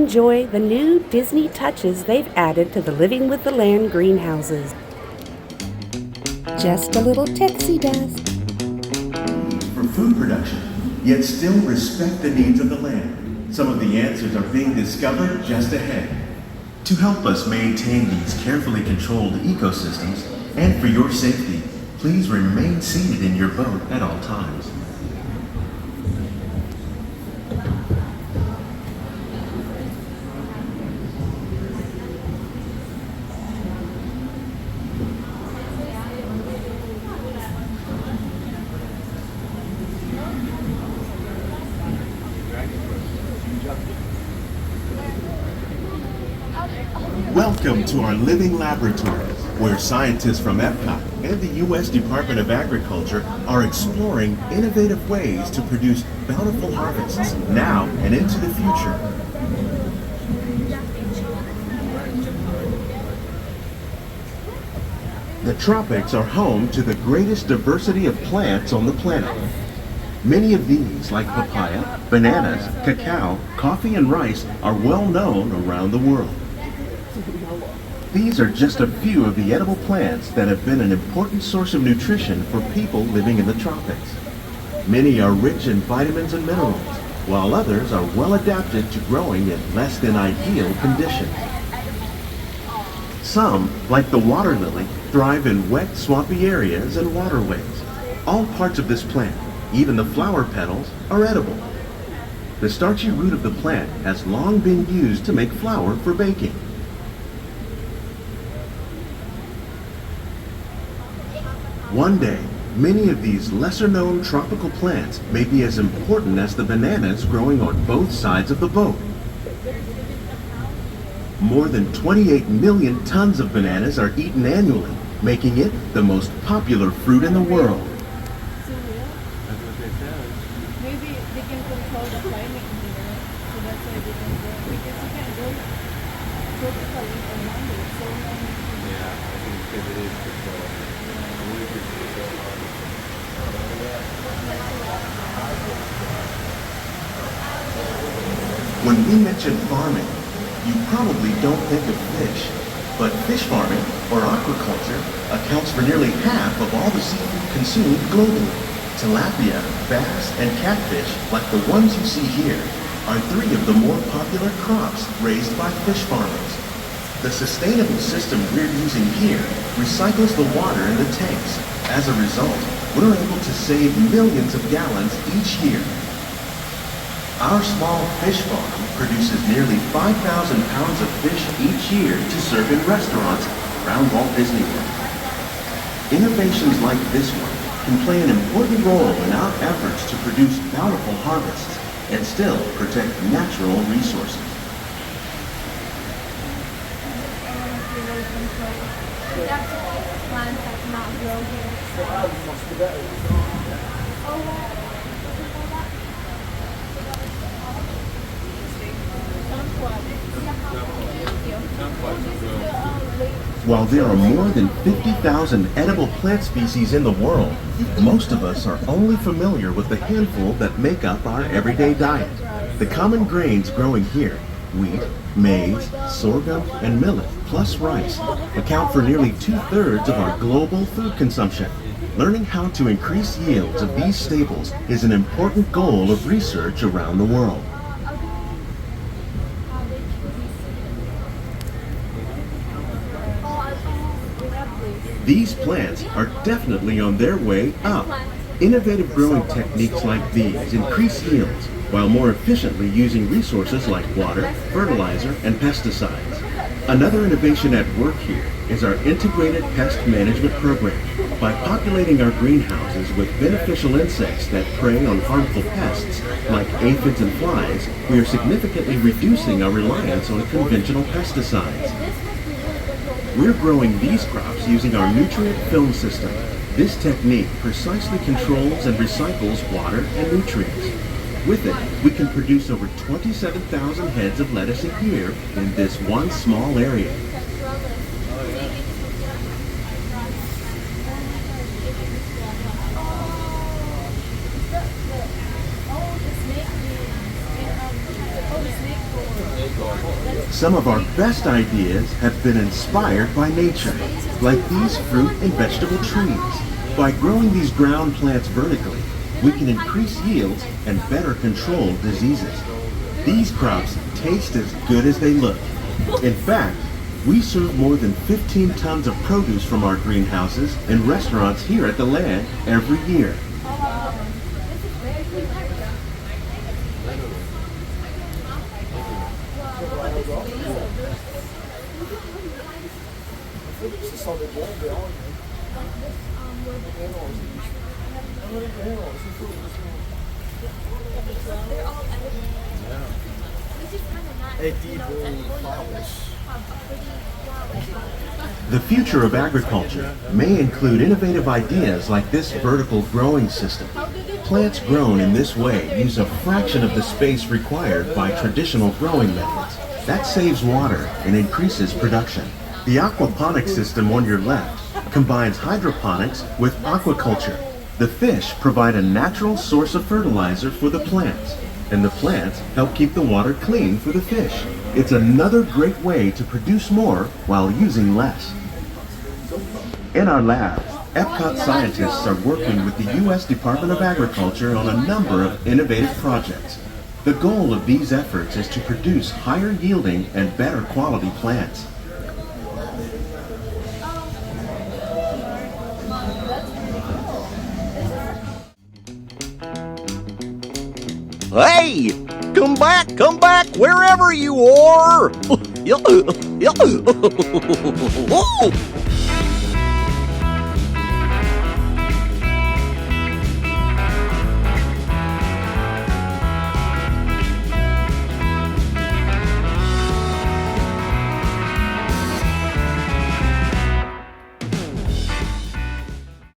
enjoy the new Disney touches they've added to the Living with the Land greenhouses. Just a little Texie dust. For food production, yet still respect the needs of the land. Some of the answers are being discovered just ahead. To help us maintain these carefully controlled ecosystems, and for your safety, please remain seated in your boat at all times. Welcome to our living laboratory, where scientists from Epcot and the U.S. Department of Agriculture are exploring innovative ways to produce bountiful harvests now and into the future. The tropics are home to the greatest diversity of plants on the planet. Many of these, like papaya, bananas, cacao, coffee, and rice, are well known around the world. These are just a few of the edible plants that have been an important source of nutrition for people living in the tropics. Many are rich in vitamins and minerals, while others are well adapted to growing in less than ideal conditions. Some, like the water lily, thrive in wet, swampy areas and waterways. All parts of this plant, even the flower petals, are edible. The starchy root of the plant has long been used to make flour for baking. One day, many of these lesser-known tropical plants may be as important as the bananas growing on both sides of the boat. More than 28 million tons of bananas are eaten annually, making it the most popular fruit in the world. Maybe they can control the climate here, so that's why they can grow. Because you can't grow tropically around it. So Yeah, I think because it is controlled. When we mention farming, you probably don't think of fish, but fish farming, or aquaculture, accounts for nearly half of all the seafood consumed globally. Tilapia, bass, and catfish, like the ones you see here, are three of the more popular crops raised by fish farmers. The sustainable system we're using here recycles the water in the tanks. As a result, we're able to save millions of gallons each year. Our small fish farm produces nearly 5,000 pounds of fish each year to serve in restaurants around Walt Disney World. Innovations like this one can play an important role in our efforts to produce bountiful harvests and still protect natural resources. that's why plants that not grow here. While there are more than 50,000 edible plant species in the world, most of us are only familiar with the handful that make up our everyday diet. The common grains growing here, wheat, maize, sorghum, and millet, plus rice, account for nearly 2/3 of our global food consumption. Learning how to increase yields of these staples is an important goal of research around the world. These plants are definitely on their way up. Innovative growing techniques like these increase yields while more efficiently using resources like water, fertilizer, and pesticides. Another innovation at work here is our integrated pest management program. By populating our greenhouses with beneficial insects that prey on harmful pests like aphids and flies, we are significantly reducing our reliance on conventional pesticides. We're growing these crops using our nutrient film system. This technique precisely controls and recycles water and nutrients. With it, we can produce over 27,000 heads of lettuce a year in this one small area. Some of our best ideas have been inspired by nature, like these fruit and vegetable trees. By growing these ground plants vertically, we can increase yields and better control diseases. These crops taste as good as they look. In fact, we serve more than 15 tons of produce from our greenhouses in restaurants here at the land every year. The future of agriculture may include innovative ideas like this vertical growing system. Plants grown in this way use a fraction of the space required by traditional growing methods. That saves water and increases production. The aquaponics system on your left combines hydroponics with aquaculture. The fish provide a natural source of fertilizer for the plants, and the plants help keep the water clean for the fish. It's another great way to produce more while using less. In our labs, Epcot scientists are working with the U.S. Department of Agriculture on a number of innovative projects. The goal of these efforts is to produce higher yielding and better quality plants. Hey! Come back, wherever you are!